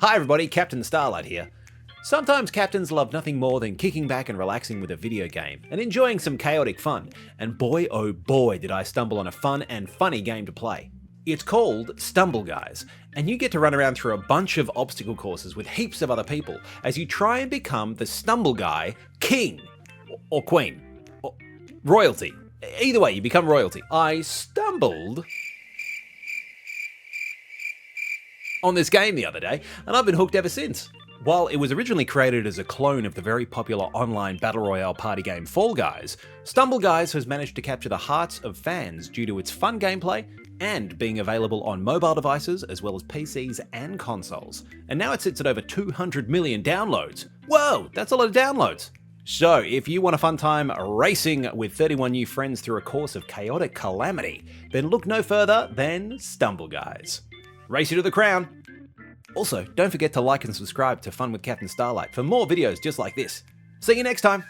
Hi everybody, Captain Starlight here. Sometimes captains love nothing more than kicking back and relaxing with a video game and enjoying some chaotic fun, and boy oh boy did I stumble on a fun and funny game to play. It's called Stumbleguys, and you get to run around through a bunch of obstacle courses with heaps of other people as you try and become the Stumbleguy king, or queen, or royalty. Either way, you become royalty. I stumbled on this game the other day, and I've been hooked ever since. While it was originally created as a clone of the very popular online battle royale party game Fall Guys, Stumbleguys has managed to capture the hearts of fans due to its fun gameplay and being available on mobile devices as well as PCs and consoles. And now it sits at over 200 million downloads. Whoa, that's a lot of downloads. So if you want a fun time racing with 31 new friends through a course of chaotic calamity, then look no further than Stumbleguys. Race you to the crown. Also, don't forget to like and subscribe to Fun with Captain Starlight for more videos just like this. See you next time.